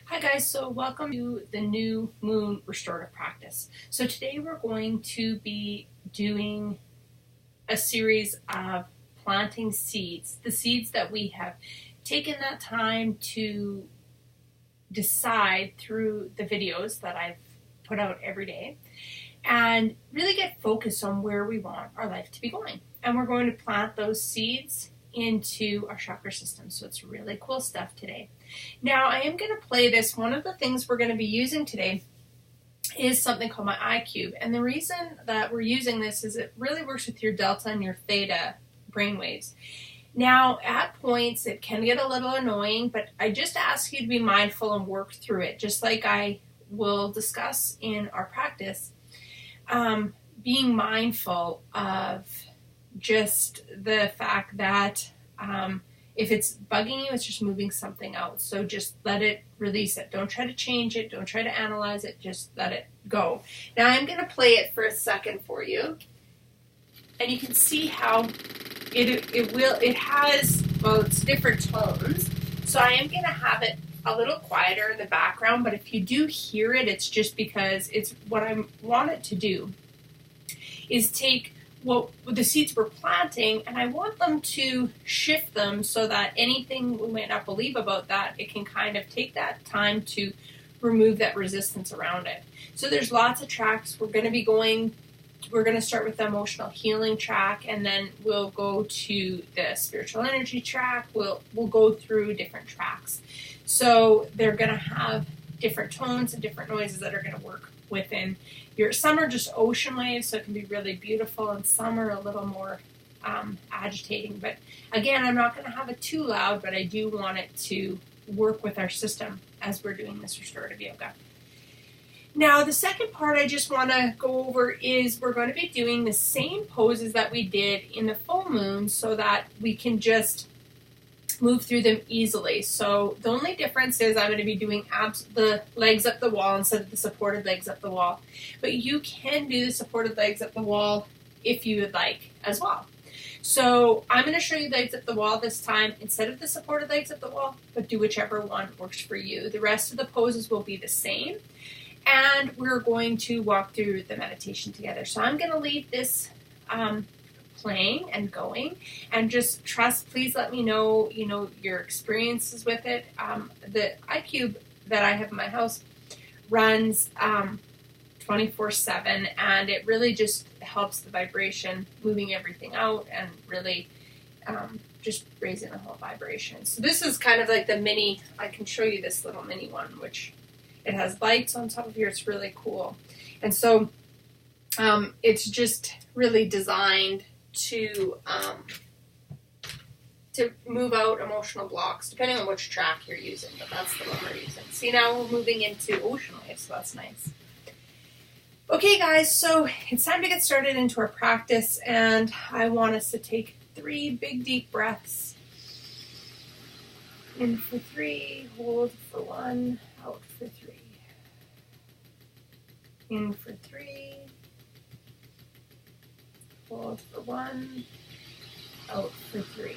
Hi guys, so welcome to the new moon restorative practice. So today we're going to be doing a series of planting seeds, the seeds that we have taken that time to decide through the videos that I've put out every day and really get focused on where we want our life to be going. And we're going to plant those seeds into our chakra system. So it's really cool stuff today. Now I am going to play this. One of the things we're going to be using today is something called my iCube. And the reason that we're using this is it really works with your delta and your theta brainwaves. Now at points it can get a little annoying, but I just ask you to be mindful and work through it, just like I will discuss in our practice. Being mindful of just the fact that if it's bugging you, it's just moving something out. So just let it release it. Don't try to change it. Don't try to analyze it. Just let it go. Now I'm going to play it for a second for you. And you can see how it has, well, it's different tones. So I am going to have it a little quieter in the background, but if you do hear it, it's just because it's what I want it to do is take what the seeds we're planting, and I want them to shift them so that anything we might not believe about that, it can kind of take that time to remove that resistance around it. So there's lots of tracks. We're going to start with the emotional healing track, and then we'll go to the spiritual energy track. We'll go through different tracks. So they're going to have different tones and different noises that are going to work within some are just ocean waves, so it can be really beautiful, and some are a little more agitating. But again, I'm not going to have it too loud, but I do want it to work with our system as we're doing this restorative yoga. Now, the second part I just want to go over is we're going to be doing the same poses that we did in the full moon so that we can just move through them easily. So the only difference is I'm going to be doing the legs up the wall instead of the supported legs up the wall. But you can do the supported legs up the wall if you would like as well. So I'm going to show you legs up the wall this time instead of the supported legs up the wall, but do whichever one works for you. The rest of the poses will be the same, and we're going to walk through the meditation together. So I'm going to leave this playing and going, and just trust. Please let me know, your experiences with it. The iCube that I have in my house runs 24/7, and it really just helps the vibration, moving everything out, and really just raising the whole vibration. So this is kind of like the mini. I can show you this little mini one, which it has lights on top of here. It's really cool, and so it's just really designed to move out emotional blocks, depending on which track you're using, but that's the one we're using. See, now we're moving into ocean waves, so that's nice. Okay, guys, so it's time to get started into our practice, and I want us to take 3 big, deep breaths. In for 3, hold for 1, out for 3. In for 3. Hold for 1, out for 3.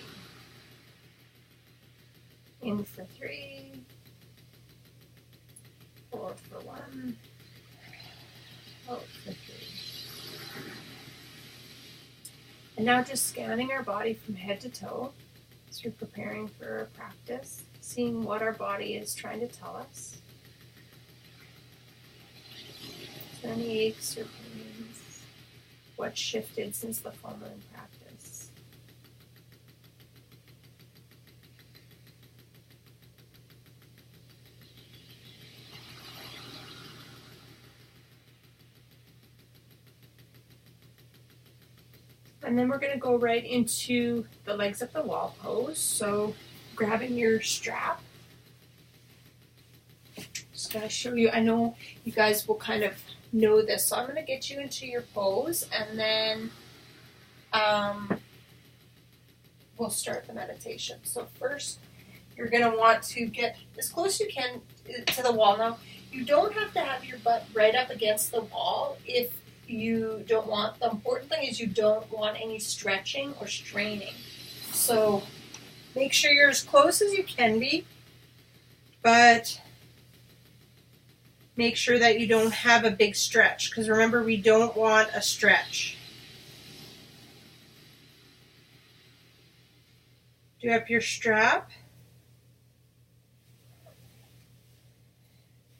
In for 3, hold for 1, out for 3. And now just scanning our body from head to toe as we're preparing for our practice, seeing what our body is trying to tell us. Is there any aches or pains? What shifted since the full moon practice? And then we're going to go right into the legs up the wall pose. So grabbing your strap. Just going to show you. I know you guys will kind of know this, so I'm going to get you into your pose, and then we'll start the meditation. So first, you're going to want to get as close as you can to the wall. Now, you don't have to have your butt right up against the wall if you don't want. The important thing is you don't want any stretching or straining. So make sure you're as close as you can be, but make sure that you don't have a big stretch, because remember, we don't want a stretch. Do up your strap.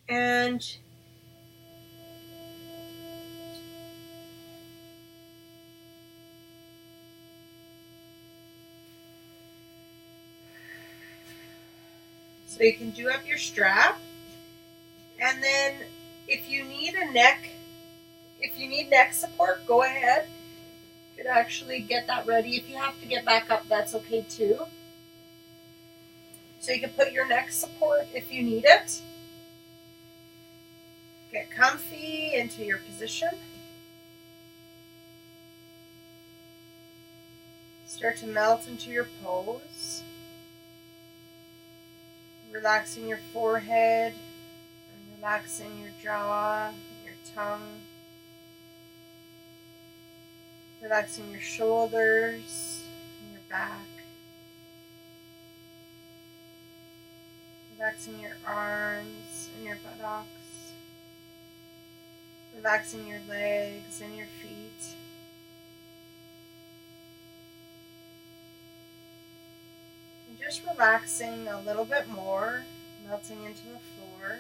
And so you can do up your strap. And then if you need neck support, go ahead. You could actually get that ready. If you have to get back up, that's okay too. So you can put your neck support if you need it. Get comfy into your position. Start to melt into your pose. Relaxing your forehead, and relaxing your jaw, your tongue. Relaxing your shoulders and your back. Relaxing your arms and your buttocks. Relaxing your legs and your feet. And just relaxing a little bit more, melting into the floor.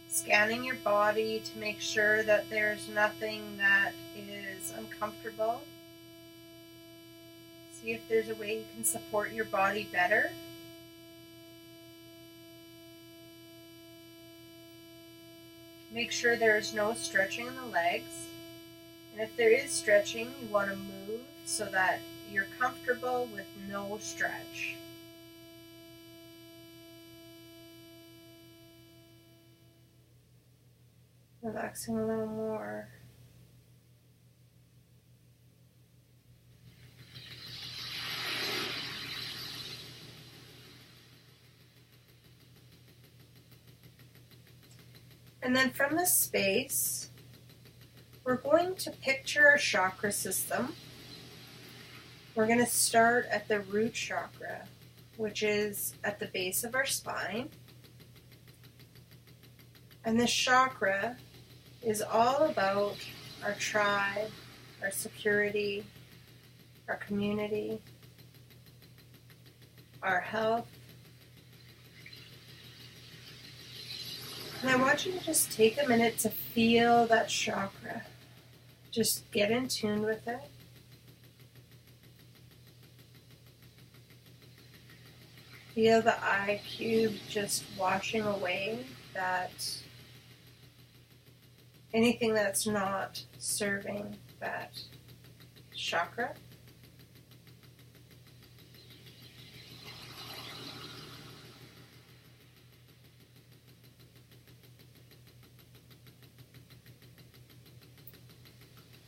Scanning your body to make sure that there's nothing that is uncomfortable. See if there's a way you can support your body better. Make sure there is no stretching in the legs. And if there is stretching, you want to move so that you're comfortable with no stretch. Relaxing a little more. And then from this space, we're going to picture a chakra system. We're going to start at the root chakra, which is at the base of our spine. And this chakra is all about our tribe, our security, our community, our health. And I want you to just take a minute to feel that chakra. Just get in tune with it. Feel the eye cube just washing away anything that's not serving that chakra.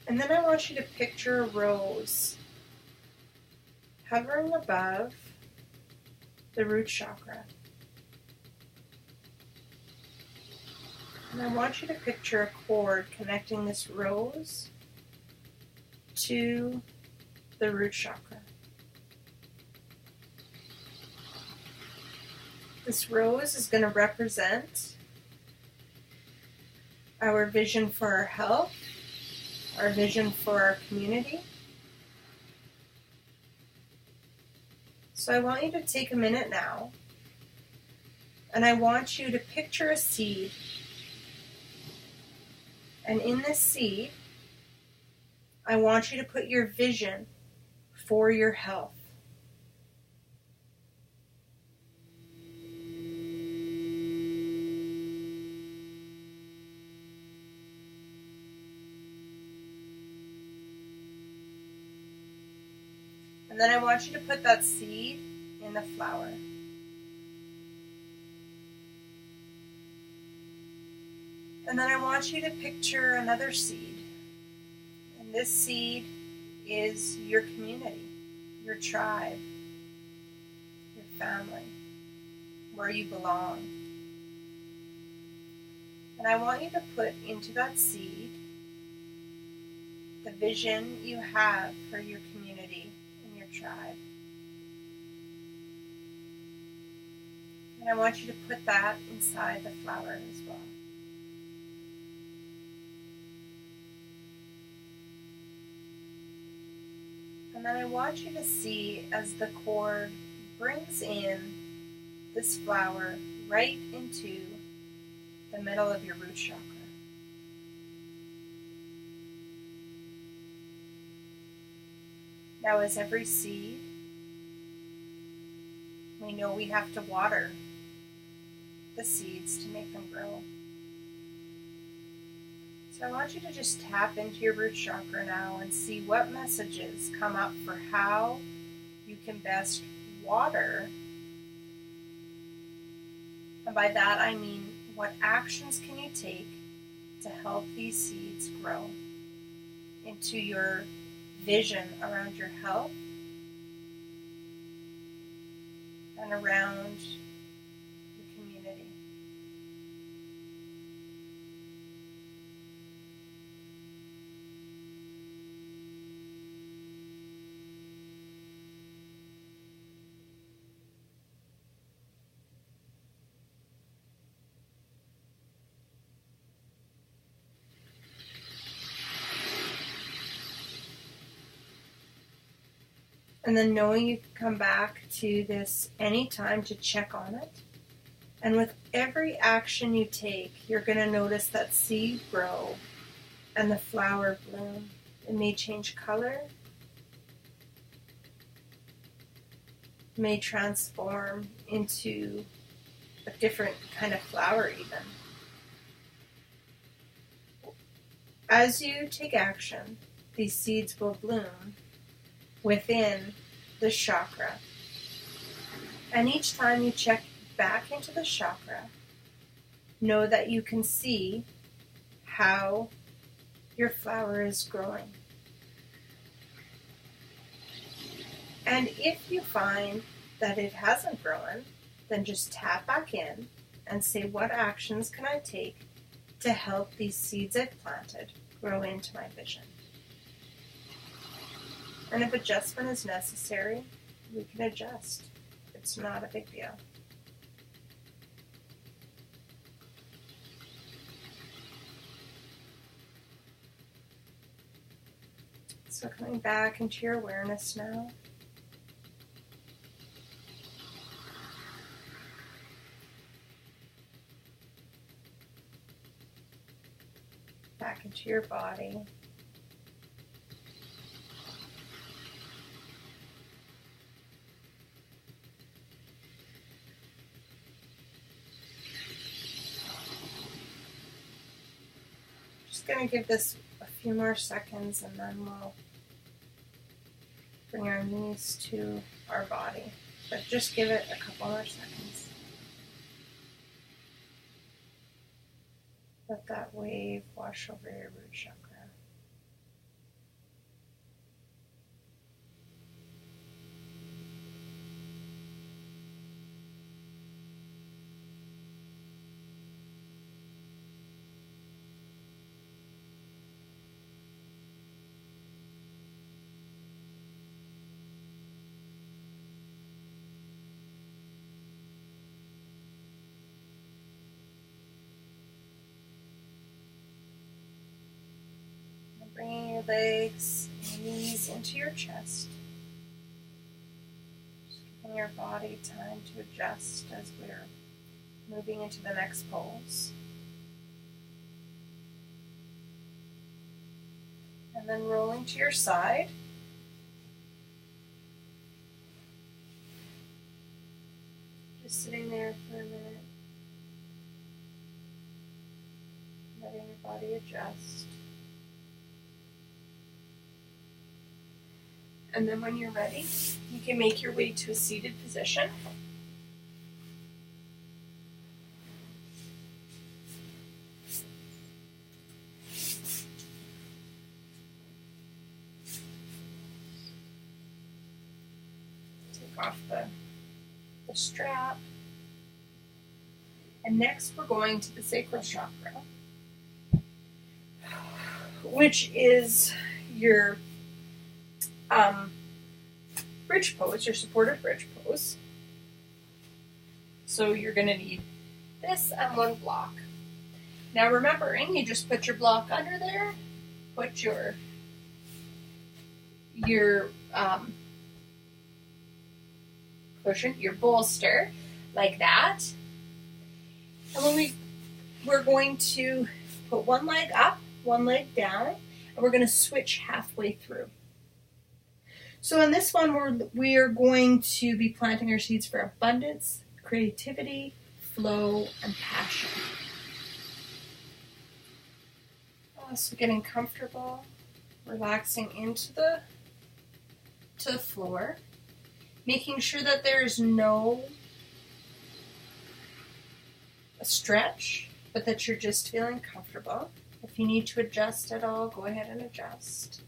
And then I want you to picture a rose hovering above the root chakra. And I want you to picture a cord connecting this rose to the root chakra. This rose is going to represent our vision for our health, our vision for our community. So I want you to take a minute now, and I want you to picture a seed. And in this seed, I want you to put your vision for your health. And then I want you to put that seed in the flower. And then I want you to picture another seed. And this seed is your community, your tribe, your family, where you belong. And I want you to put into that seed the vision you have for your community and your tribe. And I want you to put that inside the flower as well. And then I want you to see as the cord brings in this flower right into the middle of your root chakra. Now, as every seed, we know we have to water the seeds to make them grow. So I want you to just tap into your root chakra now and see what messages come up for how you can best water. And by that I mean, what actions can you take to help these seeds grow into your vision around your health and around your community. And then knowing you can come back to this anytime to check on it. And with every action you take, you're going to notice that seed grow and the flower bloom. It may change color, may transform into a different kind of flower even. As you take action, these seeds will bloom within the chakra. And each time you check back into the chakra, know that you can see how your flower is growing. And if you find that it hasn't grown, then just tap back in and say, what actions can I take to help these seeds I've planted grow into my vision? And if adjustment is necessary, we can adjust. It's not a big deal. So coming back into your awareness now. Back into your body. Going to give this a few more seconds and then we'll bring our knees to our body. But just give it a couple more seconds. Let that wave wash over your root chakra. Bringing your legs and knees into your chest. Just giving your body time to adjust as we're moving into the next pose. And then rolling to your side. Just sitting there for a minute. Letting your body adjust. And then when you're ready, you can make your way to a seated position. Take off the strap And next we're going to the sacral chakra, which is your bridge pose, your supported bridge pose. So you're going to need this and one block. Now remembering, you just put your block under there, put your cushion, your bolster, like that. And when we're going to put one leg up, one leg down, and we're going to switch halfway through. So in this one, we are going to be planting our seeds for abundance, creativity, flow, and passion. So getting comfortable, relaxing into the floor, making sure that there's no stretch, but that you're just feeling comfortable. If you need to adjust at all, go ahead and adjust.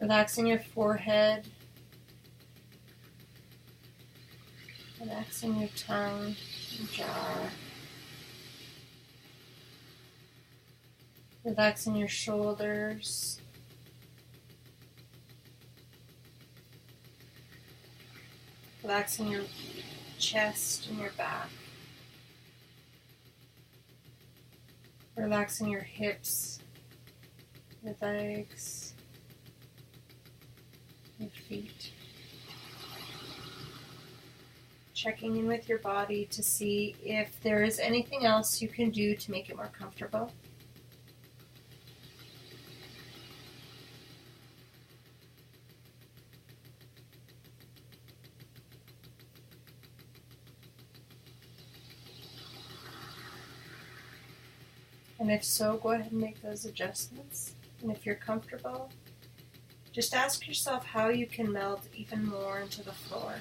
Relaxing your forehead, relaxing your tongue and jaw, relaxing your shoulders, relaxing your chest and your back, relaxing your hips, your legs, your feet. Checking in with your body to see if there is anything else you can do to make it more comfortable. And if so, go ahead and make those adjustments. And if you're comfortable, just ask yourself how you can melt even more into the floor.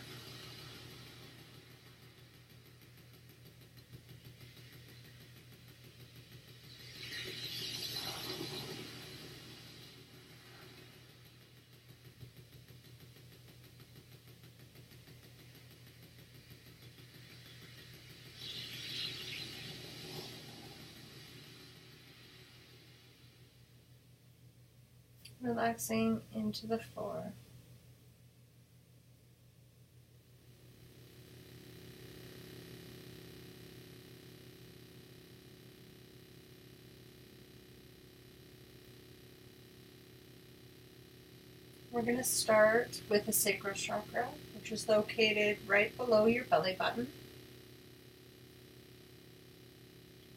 Relaxing into the floor. We're going to start with the sacral chakra, which is located right below your belly button.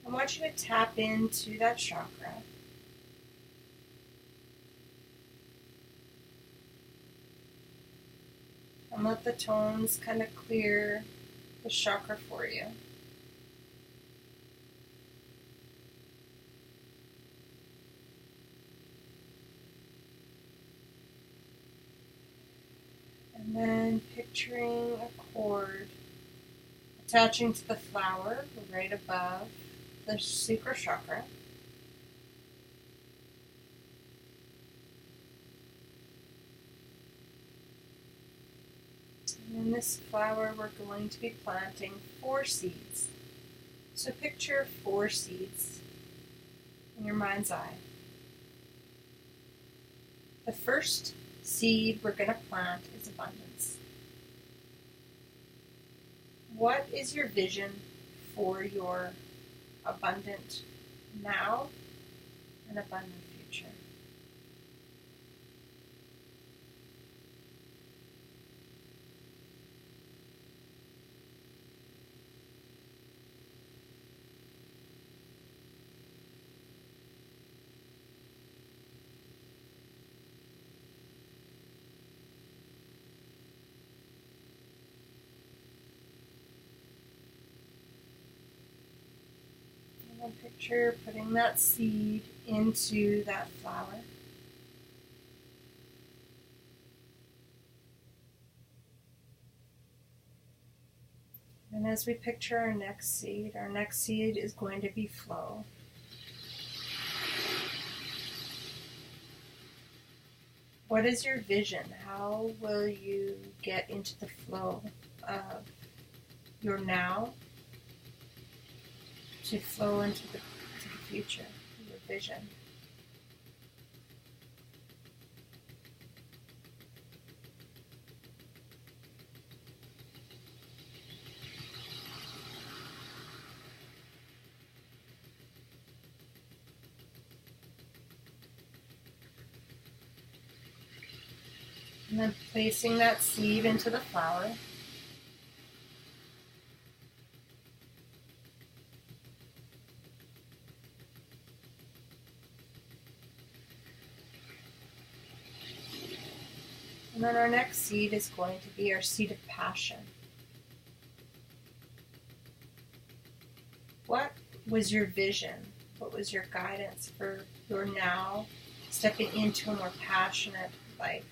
I want you to tap into that chakra. And let the tones kind of clear the chakra for you. And then picturing a cord attaching to the flower right above the sacral chakra. And in this flower, we're going to be planting 4 seeds. So picture 4 seeds in your mind's eye. The first seed we're going to plant is abundance. What is your vision for your abundant now and abundant future? Picture putting that seed into that flower. And as we picture our next seed is going to be flow. What is your vision? How will you get into the flow of your now to flow into the future, your vision? And then placing that seed into the flower. And then our next seed is going to be our seed of passion. What was your vision? What was your guidance for your now stepping into a more passionate life?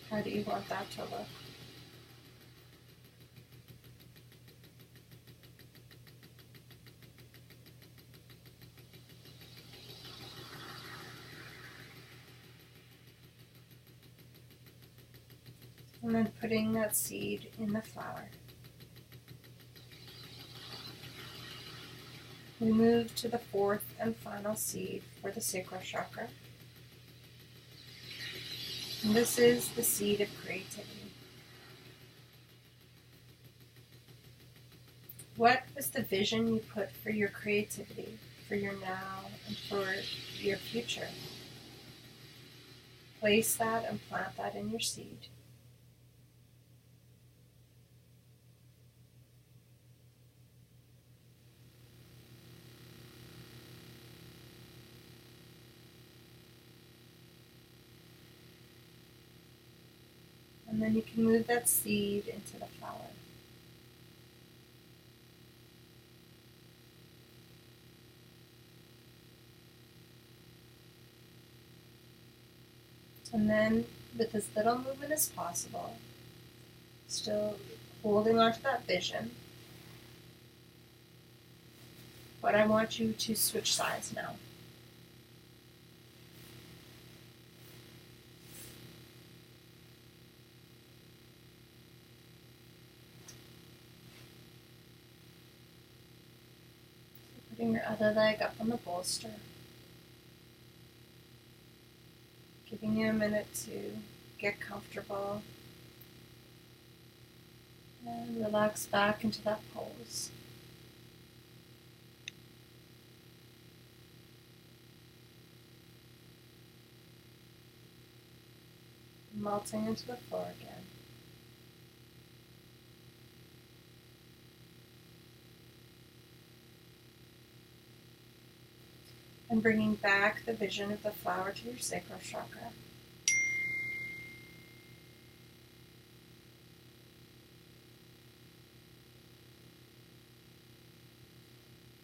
How do you want that to look? And then putting that seed in the flower. We move to the fourth and final seed for the sacral chakra. And this is the seed of creativity. What was the vision you put for your creativity, for your now, and for your future? Place that and plant that in your seed. And then you can move that seed into the flower. And then, with as little movement as possible, still holding on to that vision, but I want you to switch sides now. Putting your other leg up on the bolster. Giving you a minute to get comfortable and relax back into that pose. Melting into the floor again. And bringing back the vision of the flower to your sacral chakra.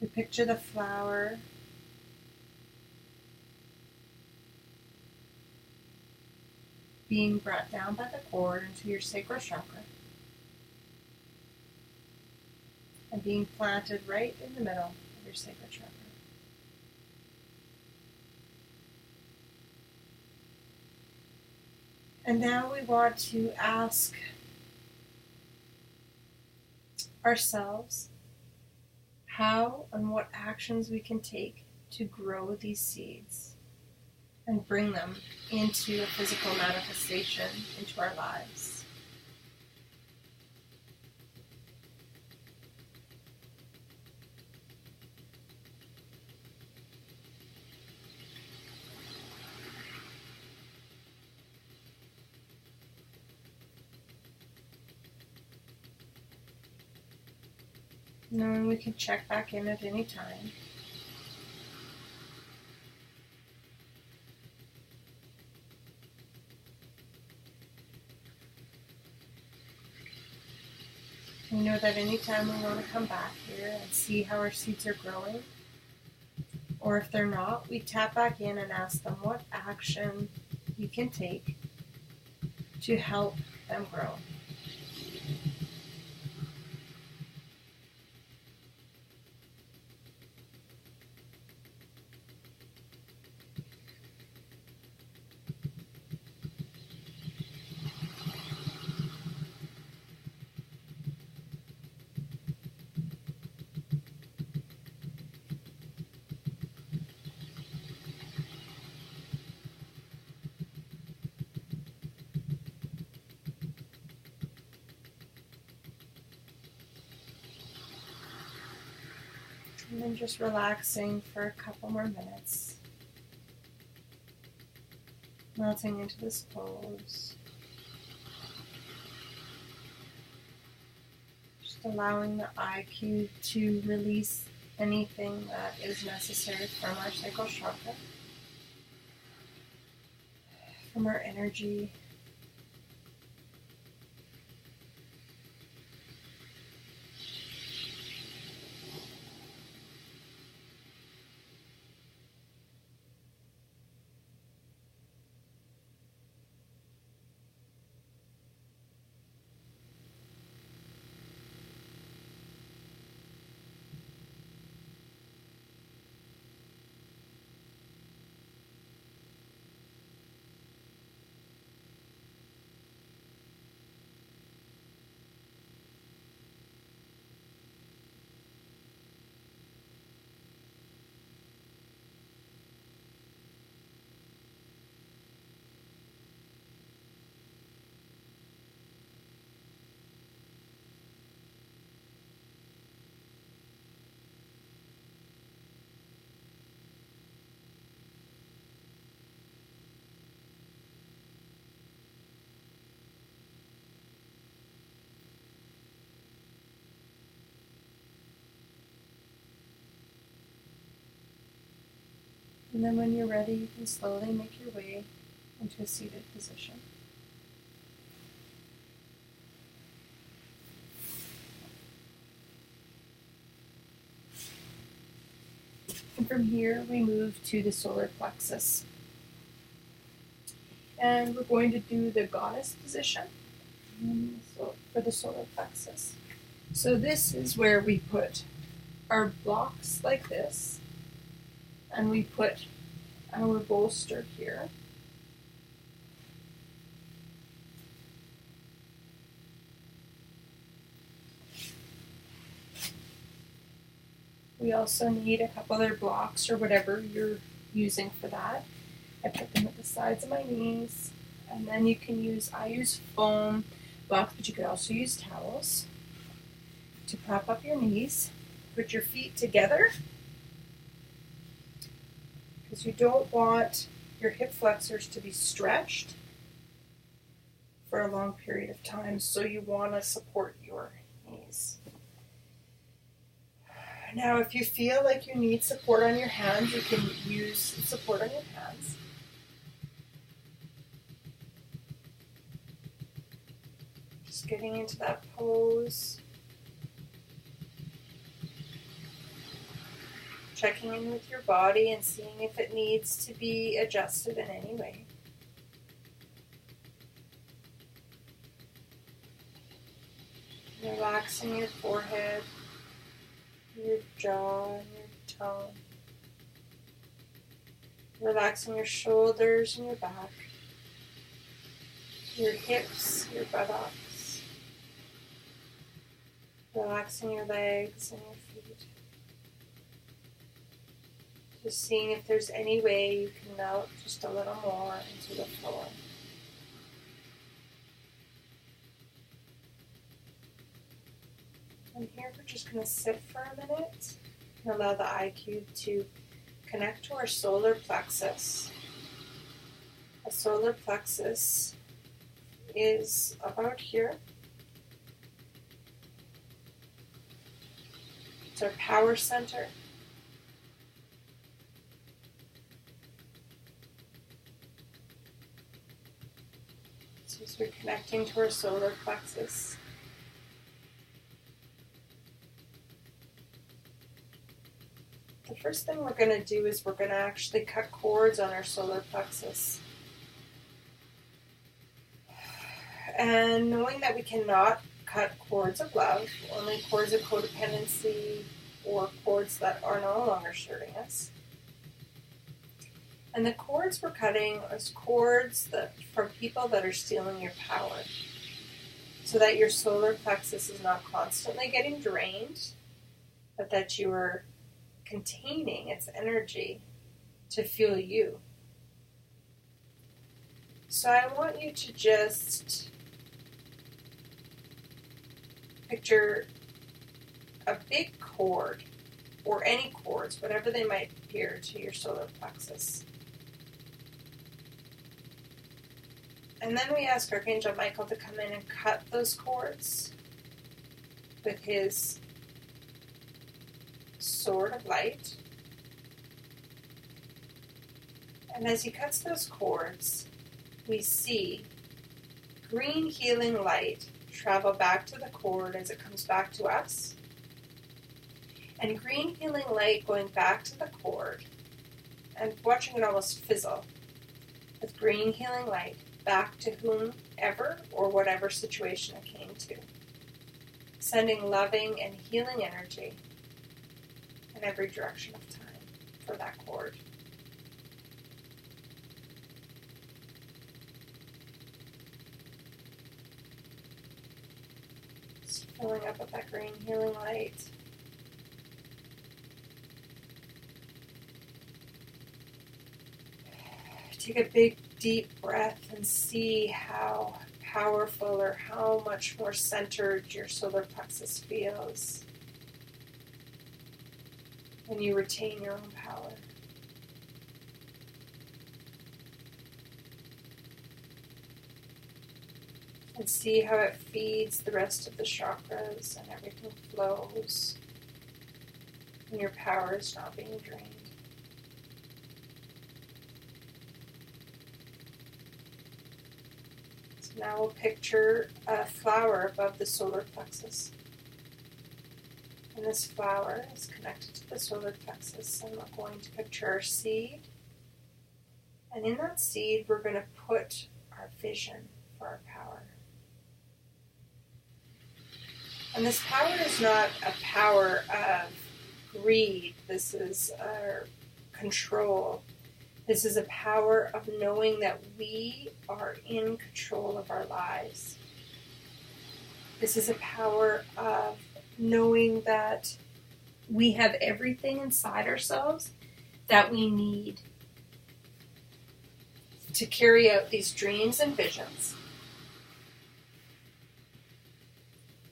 We picture the flower being brought down by the cord into your sacral chakra and being planted right in the middle of your sacral chakra. And now we want to ask ourselves how and what actions we can take to grow these seeds and bring them into a physical manifestation into our lives. Knowing we can check back in at any time. We know that anytime we want to come back here and see how our seeds are growing, or if they're not, we tap back in and ask them what action you can take to help them grow. And just relaxing for a couple more minutes. Melting into this pose. Just allowing the IQ to release anything that is necessary from our sacral chakra, from our energy. And then when you're ready, you can slowly make your way into a seated position. And from here, we move to the solar plexus. And we're going to do the goddess position for the solar plexus. So this is where we put our blocks like this, and we put our bolster here. We also need a couple other blocks or whatever you're using for that. I put them at the sides of my knees, and then you can I use foam blocks, but you could also use towels to prop up your knees. Put your feet together, because you don't want your hip flexors to be stretched for a long period of time, so you want to support your knees. Now, if you feel like you need support on your hands, you can use support on your hands. Just getting into that pose. Checking in with your body and seeing if it needs to be adjusted in any way. Relaxing your forehead, your jaw, and your tongue. Relaxing your shoulders and your back, your hips, your buttocks. Relaxing your legs and your feet. Just seeing if there's any way you can melt just a little more into the floor. And here we're just going to sit for a minute and allow the IQ to connect to our solar plexus. The solar plexus is about here. It's our power center. So as we're connecting to our solar plexus, the first thing we're going to do is we're going to actually cut cords on our solar plexus. And knowing that we cannot cut cords of love, only cords of codependency or cords that are no longer serving us. And the cords we're cutting are cords from people that are stealing your power, so that your solar plexus is not constantly getting drained, but that you are containing its energy to fuel you. So I want you to just picture a big cord or any cords, whatever they might appear to your solar plexus. And then we ask Archangel Michael to come in and cut those cords with his sword of light. And as he cuts those cords, we see green healing light travel back to the cord as it comes back to us. And green healing light going back to the cord and watching it almost fizzle with green healing light back to whomever or whatever situation it came to, sending loving and healing energy in every direction of time for that cord. Just filling up with that green healing light. Take a big, deep breath and see how powerful or how much more centered your solar plexus feels when you retain your own power. And see how it feeds the rest of the chakras and everything flows and your power is not being drained. Now we'll picture a flower above the solar plexus. And this flower is connected to the solar plexus. And we're going to picture our seed. And in that seed, we're going to put our vision for our power. And this power is not a power of greed. This is our control. This is a power of knowing that we are in control of our lives. This is a power of knowing that we have everything inside ourselves that we need to carry out these dreams and visions.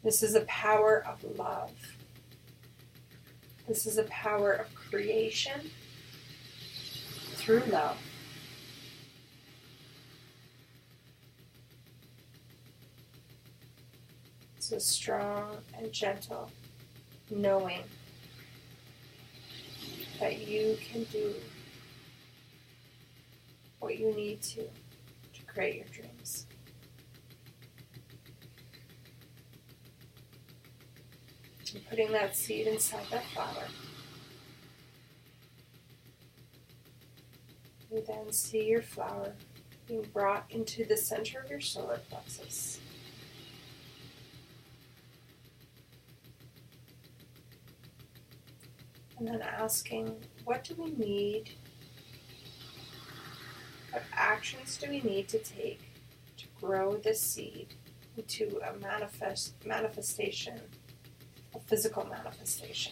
This is a power of love. This is a power of creation through love. So strong and gentle, knowing that you can do what you need to create your dreams. And putting that seed inside that flower. You then see your flower being brought into the center of your solar plexus. And then asking, what do we need? What actions do we need to take to grow this seed into a manifestation, a physical manifestation?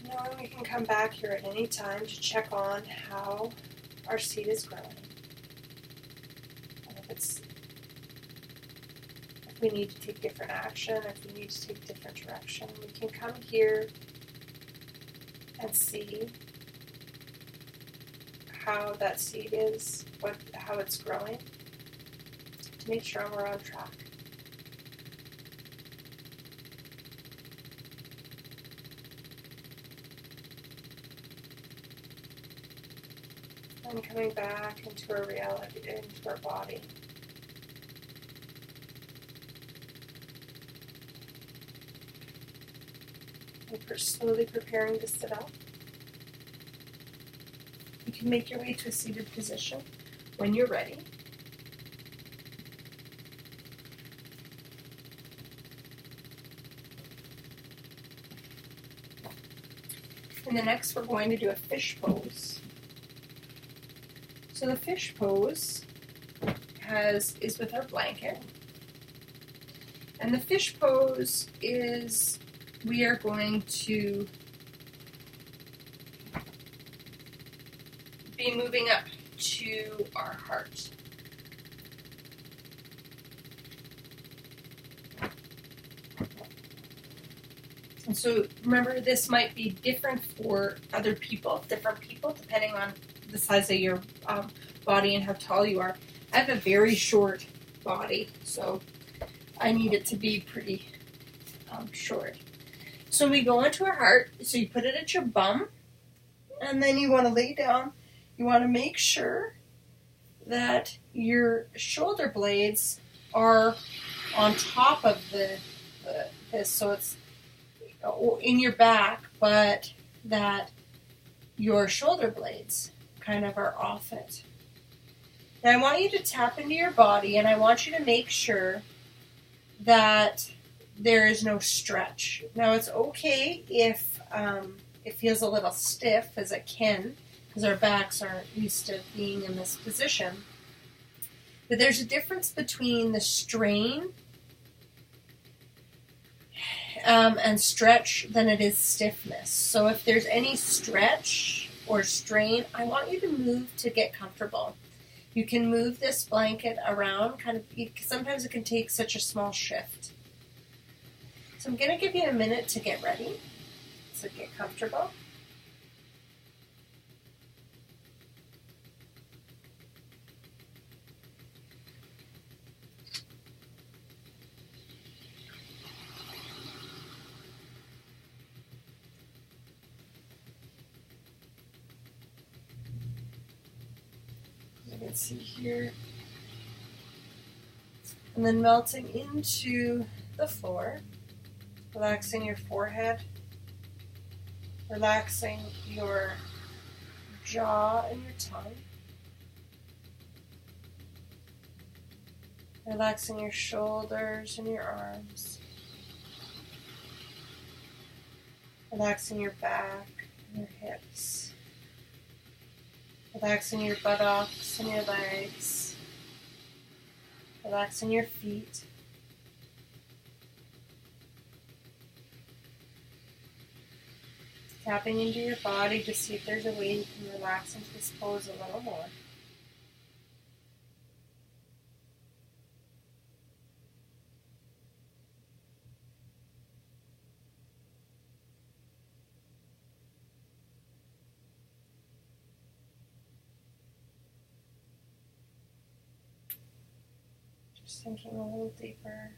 Knowing we can come back here at any time to check on how our seed is growing. And if we need to take different action, if we need to take different direction, we can come here and see how that seed is, how it's growing, to make sure we're on track. And coming back into our reality, into our body. And we're slowly preparing to sit up. can make your way to a seated position when you're ready. And then next we're going to do a fish pose. So the fish pose is with our blanket. And the fish pose is, we are going to be moving up to our heart. And so remember, this might be different for other people, different people, depending on the size of your body and how tall you are. I have a very short body, so I need it to be pretty short. So we go into our heart, so you put it at your bum, and then you want to lay down. You want to make sure that your shoulder blades are on top of this, so it's in your back, but that your shoulder blades kind of are off it. Now I want you to tap into your body, and I want you to make sure that there is no stretch. Now it's okay if it feels a little stiff, as it can, because our backs aren't used to being in this position. But there's a difference between the strain and stretch than it is stiffness. So if there's any stretch or strain, I want you to move to get comfortable. You can move this blanket around, sometimes it can take such a small shift. So I'm going to give you a minute to get ready, so get comfortable. You can see here. And then melting into the floor, relaxing your forehead, relaxing your jaw and your tongue, relaxing your shoulders and your arms, relaxing your back and your hips, relaxing your buttocks and your legs, relaxing your feet, tapping into your body to see if there's a way you can relax into this pose a little more. Just sinking a little deeper,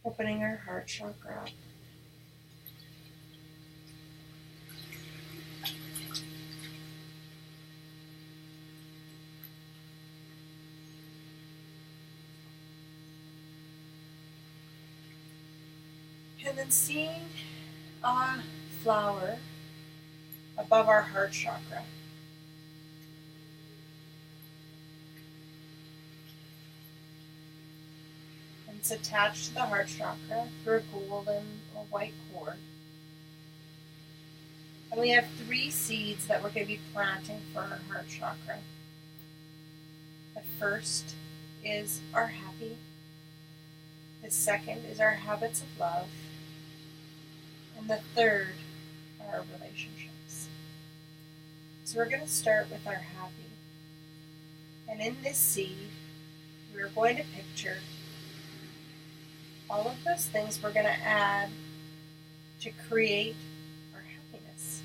opening our heart chakra up. And then seeing a flower above our heart chakra. And it's attached to the heart chakra through a golden or white cord. And we have 3 seeds that we're going to be planting for our heart chakra. The first is our happy. The second is our habits of love. And the third are our relationships. So we're going to start with our happy. And in this seed, we're going to picture all of those things we're going to add to create our happiness.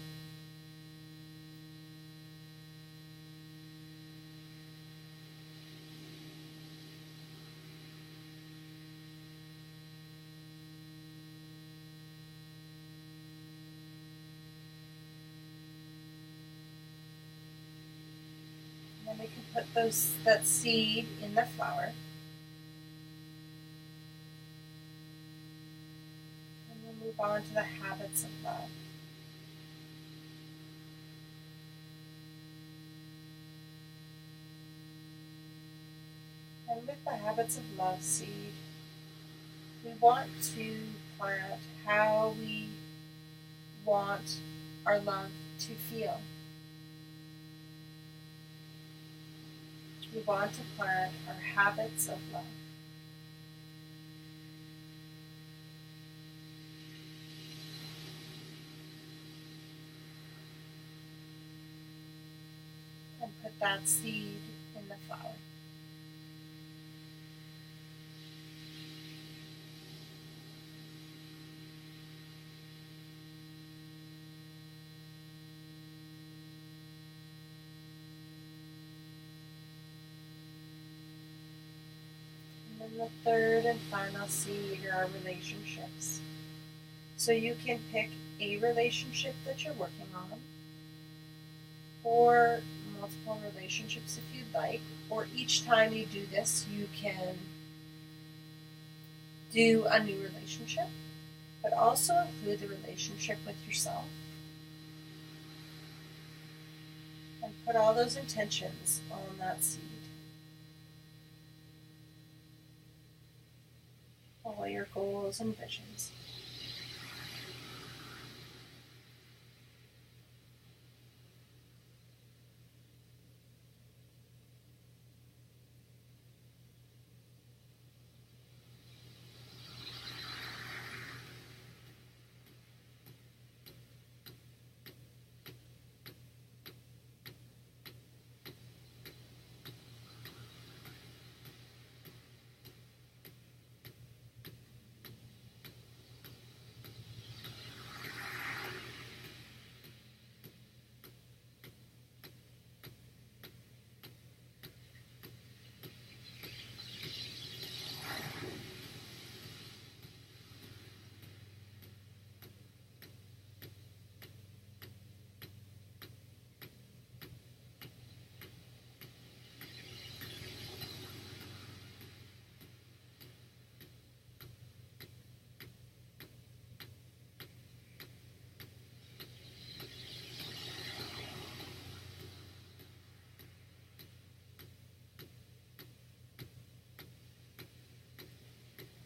And then we can put that seed in the flower. And we'll move on to the habits of love. And with the habits of love seed, we want to plant how we want our love to feel. We want to plant our habits of love. And put that seed in the flower. And the third and final seed are our relationships. So you can pick a relationship that you're working on, or multiple relationships if you'd like, or each time you do this, you can do a new relationship, but also include the relationship with yourself. And put all those intentions on that seed. All your goals and visions.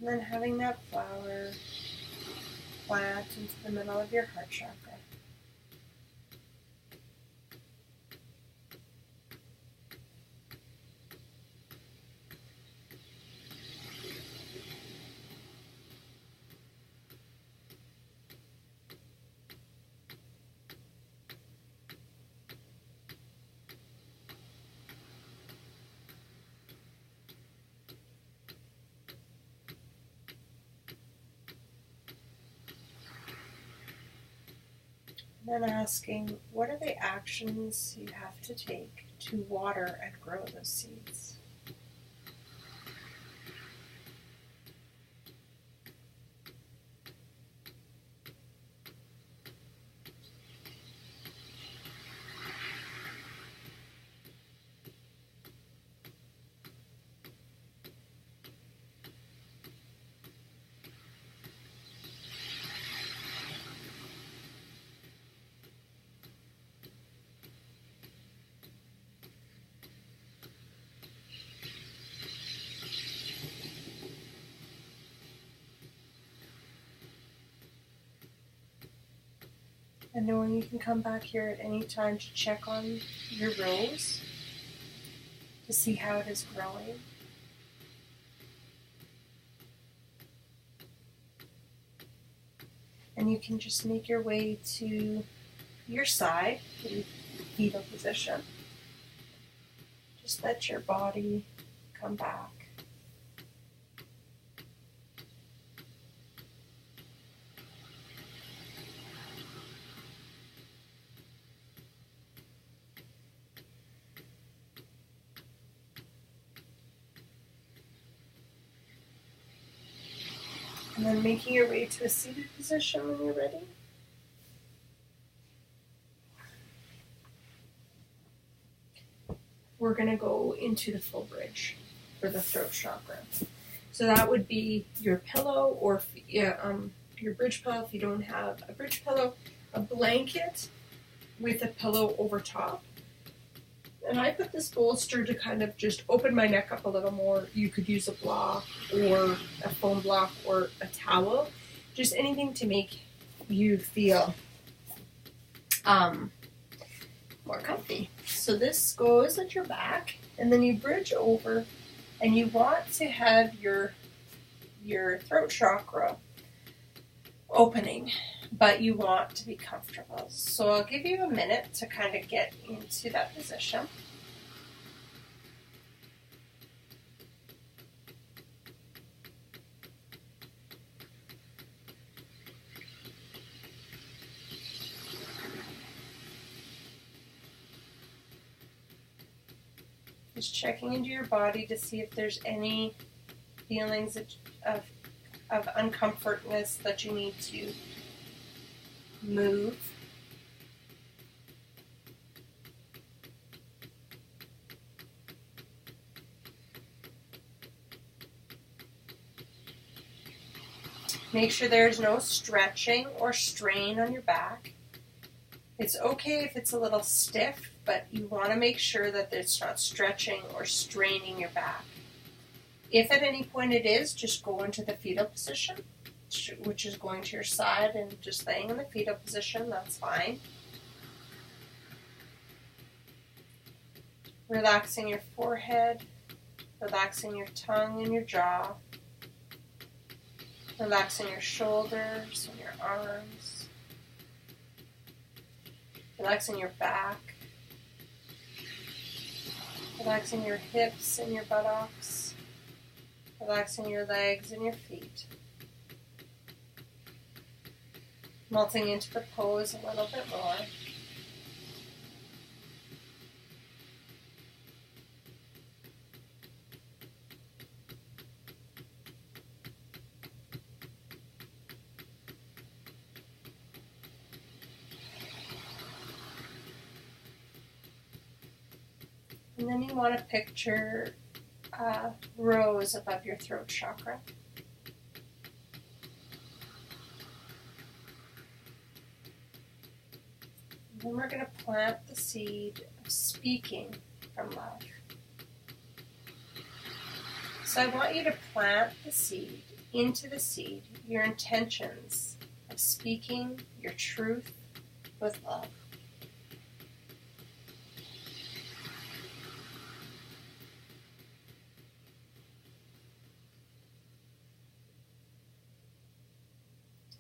And then having that flower plant into the middle of your heart chakra. And then asking, what are the actions you have to take to water and grow those seeds? And knowing you can come back here at any time to check on your rose to see how it is growing. And you can just make your way to your side, in fetal position. Just let your body come back. And then making your way to a seated position when you're ready. We're going to go into the full bridge for the throat chakra. So that would be your pillow, or your bridge pillow if you don't have a bridge pillow, a blanket with a pillow over top, And I put this bolster to kind of just open my neck up a little more. You could use a block or a foam block or a towel, just anything to make you feel more comfy. So this goes at your back, and then you bridge over, and you want to have your throat chakra opening, but you want to be comfortable. So I'll give you a minute to kind of get into that position. Just checking into your body to see if there's any feelings of uncomfortness that you need to move. Make sure there's no stretching or strain on your back. It's okay if it's a little stiff, but you want to make sure that it's not stretching or straining your back. If at any point it is, just go into the fetal position, which is going to your side and just laying in the fetal position. That's fine. Relaxing your forehead, relaxing your tongue and your jaw, relaxing your shoulders and your arms, relaxing your back, relaxing your hips and your buttocks, relaxing your legs and your feet. Melting into the pose a little bit more. And then you want to picture rows above your throat chakra. And then we're going to plant the seed of speaking from love. So I want you to plant the seed, into the seed, your intentions of speaking your truth with love.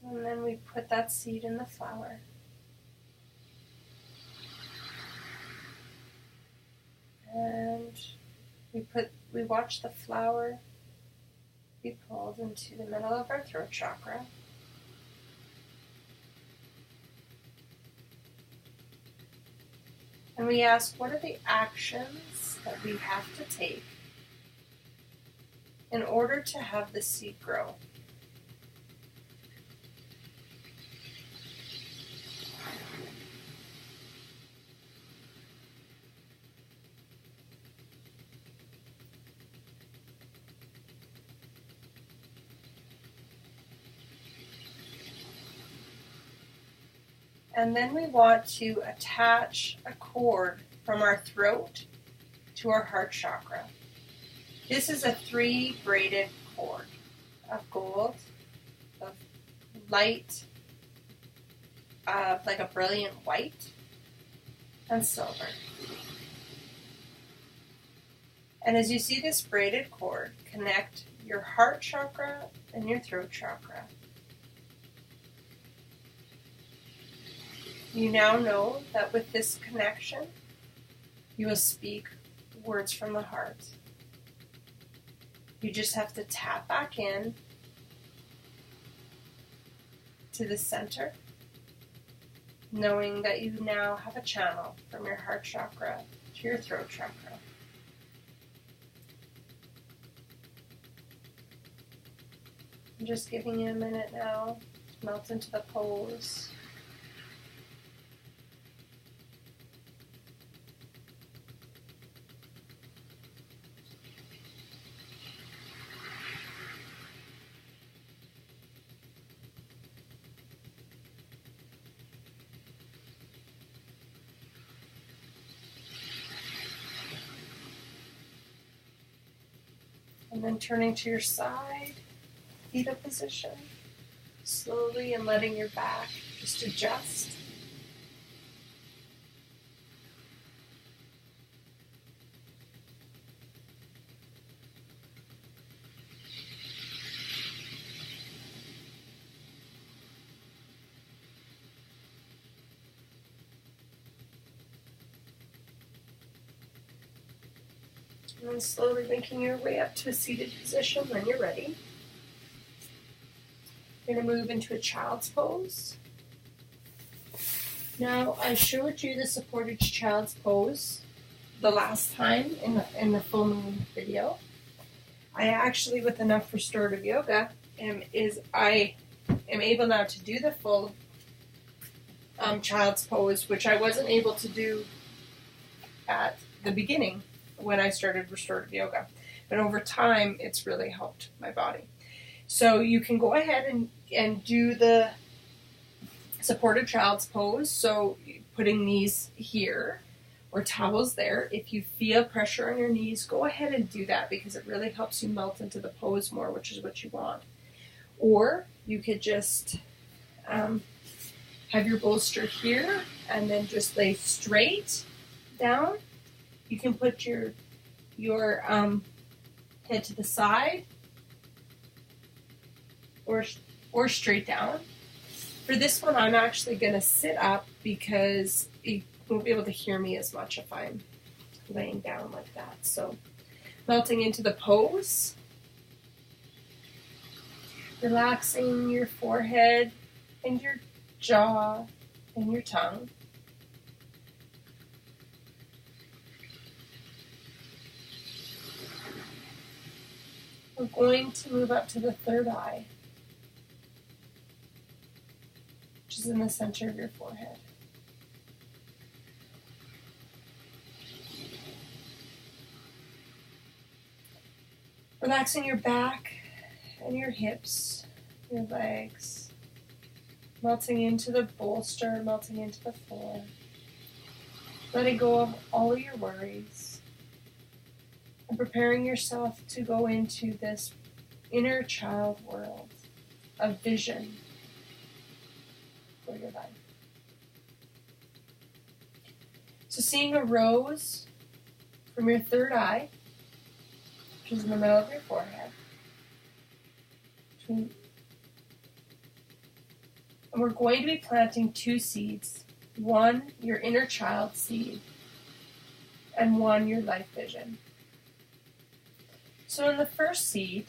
And then we put that seed in the flower. And we watch the flower be pulled into the middle of our throat chakra. And we ask, what are the actions that we have to take in order to have the seed grow? And then we want to attach a cord from our throat to our heart chakra. This is a 3 braided cord of gold, of light, like a brilliant white, and silver. And as you see this braided cord, connect your heart chakra and your throat chakra. You now know that with this connection, you will speak words from the heart. You just have to tap back in to the center, knowing that you now have a channel from your heart chakra to your throat chakra. I'm just giving you a minute now to melt into the pose. And then turning to your side, fetal position, slowly, and letting your back just adjust. And then slowly making your way up to a seated position when you're ready. You're going to move into a child's pose. Now, I showed you the supported child's pose the last time in the full moon video. I actually, with enough restorative yoga, I am able now to do the full child's pose, which I wasn't able to do at the beginning when I started restorative yoga. But over time, it's really helped my body. So you can go ahead and do the supported child's pose. So putting knees here or towels there. If you feel pressure on your knees, go ahead and do that because it really helps you melt into the pose more, which is what you want. Or you could just have your bolster here and then just lay straight down. You can put your head to the side or straight down. For this one, I'm actually going to sit up because you won't be able to hear me as much if I'm laying down like that. So, melting into the pose, relaxing your forehead and your jaw and your tongue. We're going to move up to the third eye, which is in the center of your forehead. Relaxing your back and your hips, your legs, melting into the bolster, melting into the floor. Letting go of all of your worries and preparing yourself to go into this inner child world of vision for your life. So seeing a rose from your third eye, which is in the middle of your forehead, and we're going to be planting two seeds. One, your inner child seed, and one, your life vision. So in the first seed,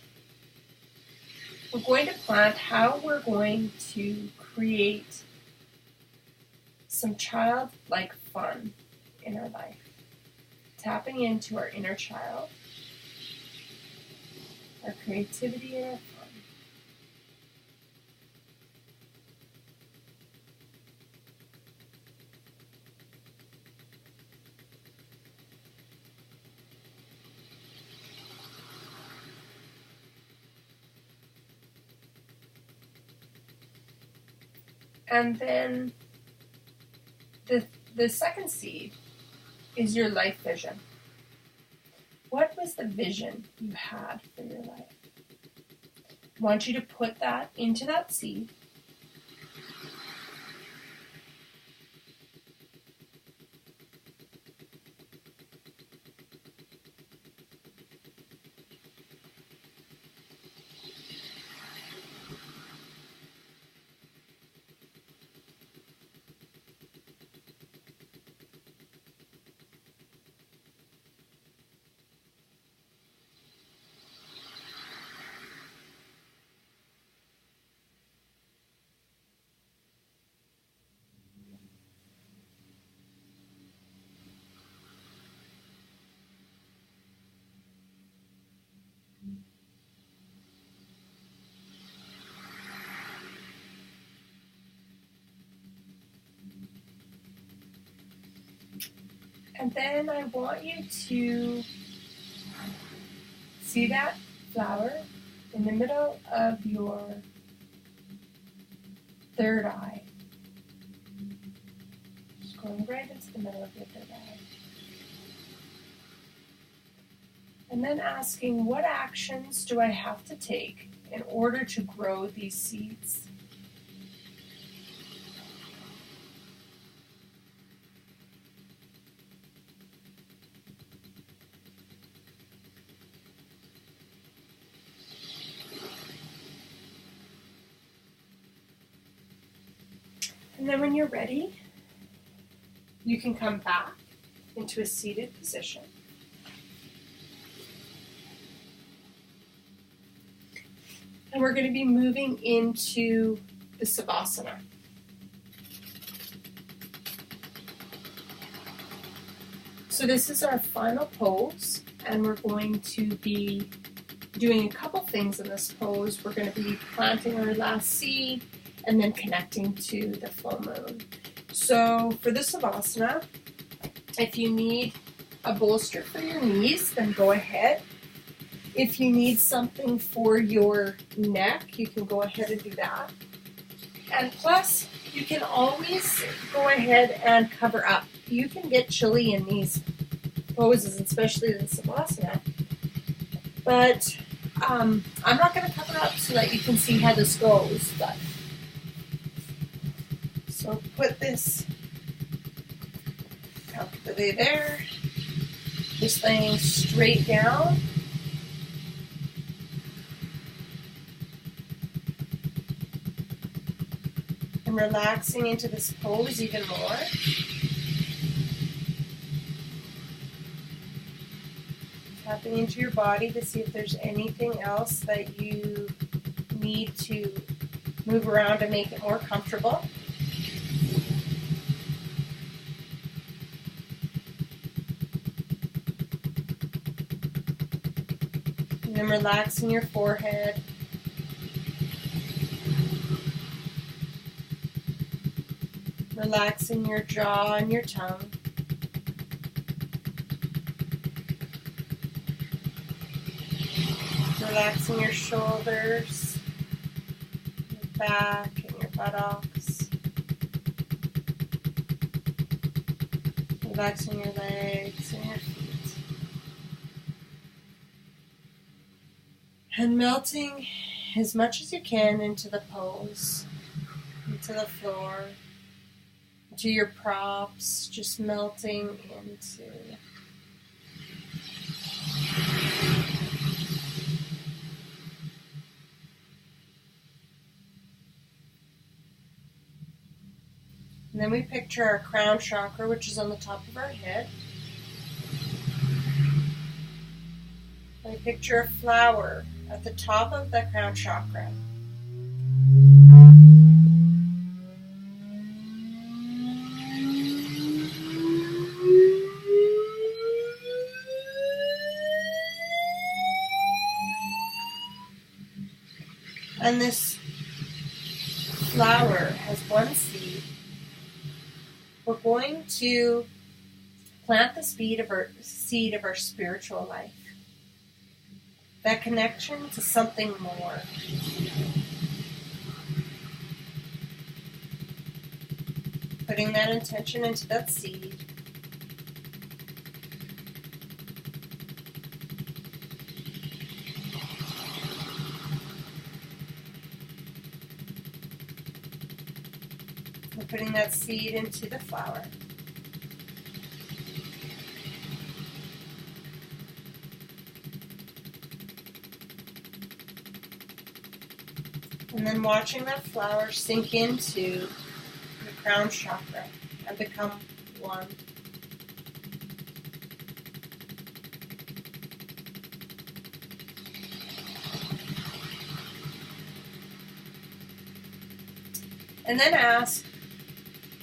we're going to plant how we're going to create some childlike fun in our life. Tapping into our inner child, our creativity and our fun. And then the second seed is your life vision. What was the vision you had for your life? I want you to put that into that seed. And then I want you to see that flower in the middle of your third eye. Just going right into the middle of your third eye. And then asking, what actions do I have to take in order to grow these seeds? And then when you're ready, you can come back into a seated position. And we're going to be moving into the Savasana. So this is our final pose, and we're going to be doing a couple things in this pose. We're going to be planting our last seed and then connecting to the full moon. So for the Savasana, if you need a bolster for your knees, then go ahead. If you need something for your neck, you can go ahead and do that. And plus, you can always go ahead and cover up. You can get chilly in these poses, especially the Savasana. But I'm not going to cover up so that you can see how this goes. But so put this comfortably there. Just laying straight down. And relaxing into this pose even more. Tapping into your body to see if there's anything else that you need to move around to make it more comfortable. And then relaxing your forehead. Relaxing your jaw and your tongue. Relaxing your shoulders, your back, and your buttocks. Relaxing your legs and your feet. And melting as much as you can into the pose, into the floor, into your props, just melting into. And then we picture our crown chakra, which is on the top of our head. And we picture a flower at the top of the crown chakra. And this flower has one seed. We're going to plant the seed of our spiritual life. That connection to something more. Putting that intention into that seed. Putting that seed into the flower. And then watching that flower sink into the crown chakra and become one. And then ask,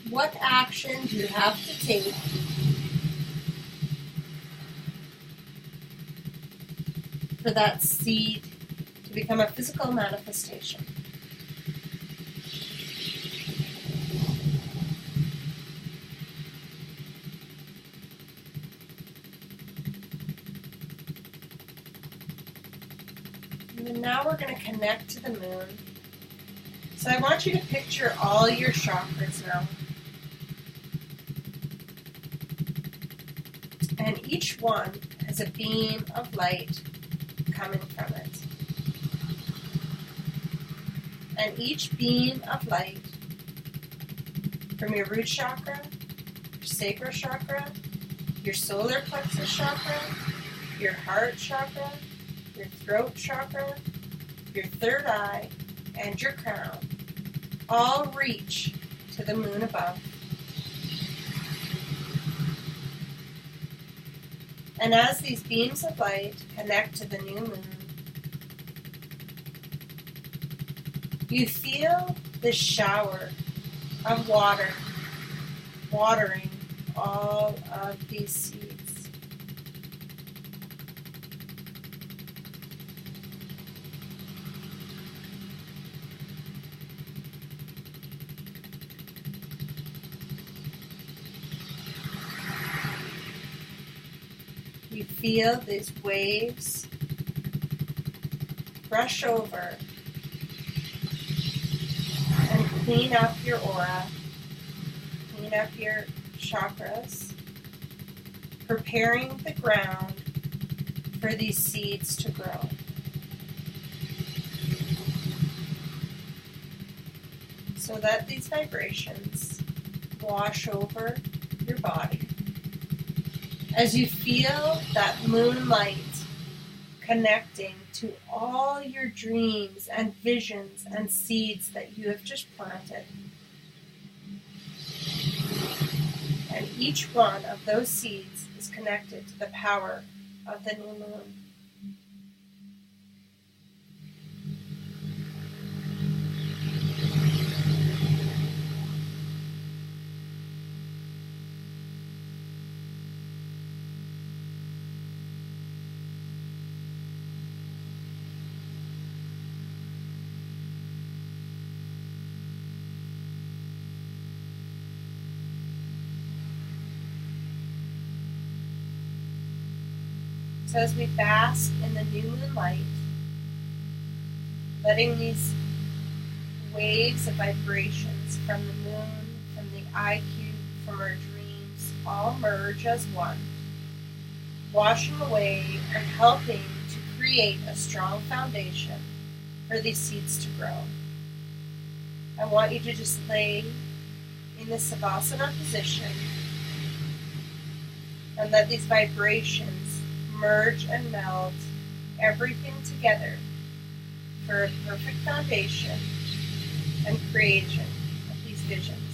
what action do you have to take for that seed to become a physical manifestation? And then now we're going to connect to the moon. So I want you to picture all your chakras now. And each one is a beam of light coming from it. And each beam of light from your root chakra, your sacral chakra, your solar plexus chakra, your heart chakra, your throat chakra, your third eye, and your crown all reach to the moon above. And as these beams of light connect to the new moon, you feel this shower of water watering all of these seeds. You feel these waves brush over and clean up your aura, clean up your chakras, preparing the ground for these seeds to grow. So let these vibrations wash over your body as you feel that moonlight connecting to all your dreams and visions and seeds that you have just planted. And each one of those seeds is connected to the power of the new moon. So as we bask in the new moon light, letting these waves of vibrations from the moon, from the IQ, from our dreams, all merge as one, washing away and helping to create a strong foundation for these seeds to grow. I want you to just lay in the Savasana position and let these vibrations merge and meld everything together for a perfect foundation and creation of these visions.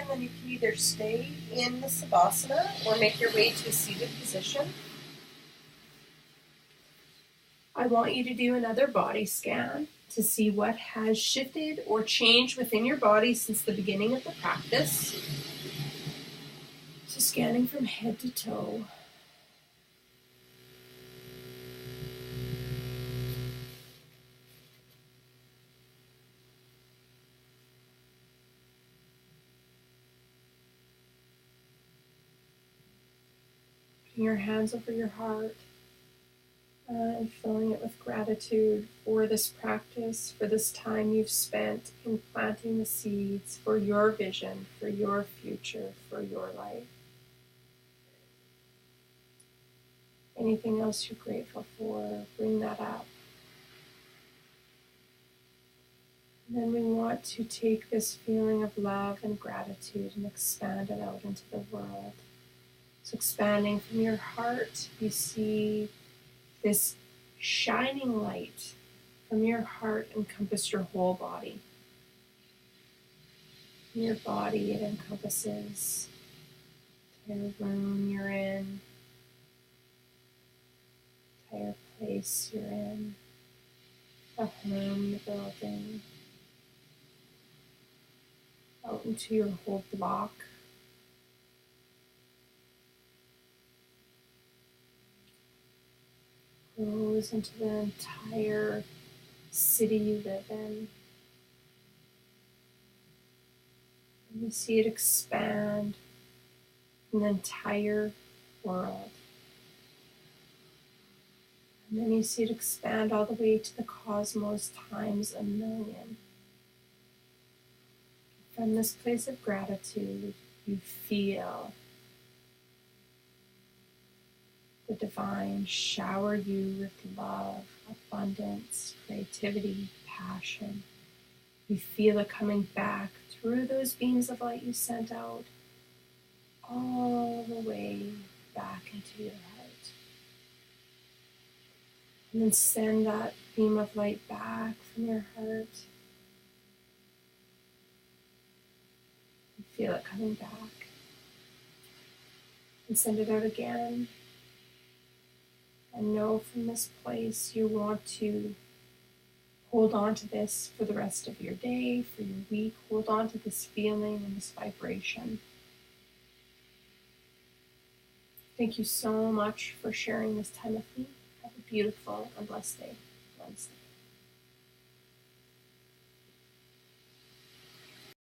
and then you can either stay in the Savasana or make your way to a seated position. I want you to do another body scan to see what has shifted or changed within your body since the beginning of the practice. So scanning from head to toe. Putting your hands over your heart and filling it with gratitude for this practice, for this time you've spent in planting the seeds for your vision, for your future, for your life. Anything else you're grateful for, bring that up. And then we want to take this feeling of love and gratitude and expand it out into the world. So expanding from your heart, you see this shining light from your heart encompass your whole body. In your body, it encompasses the entire room you're in, the entire place you're in, the home, the building, out into your whole block. Goes into the entire city you live in. And you see it expand in the entire world. And then you see it expand all the way to the cosmos times 1,000,000. From this place of gratitude, you feel the divine shower you with love, abundance, creativity, passion. You feel it coming back through those beams of light you sent out, all the way back into your heart. And then send that beam of light back from your heart. You feel it coming back. And send it out again. And know from this place you want to hold on to this for the rest of your day, for your week. Hold on to this feeling and this vibration. Thank you so much for sharing this time with me. Have a beautiful and blessed day. Wednesday.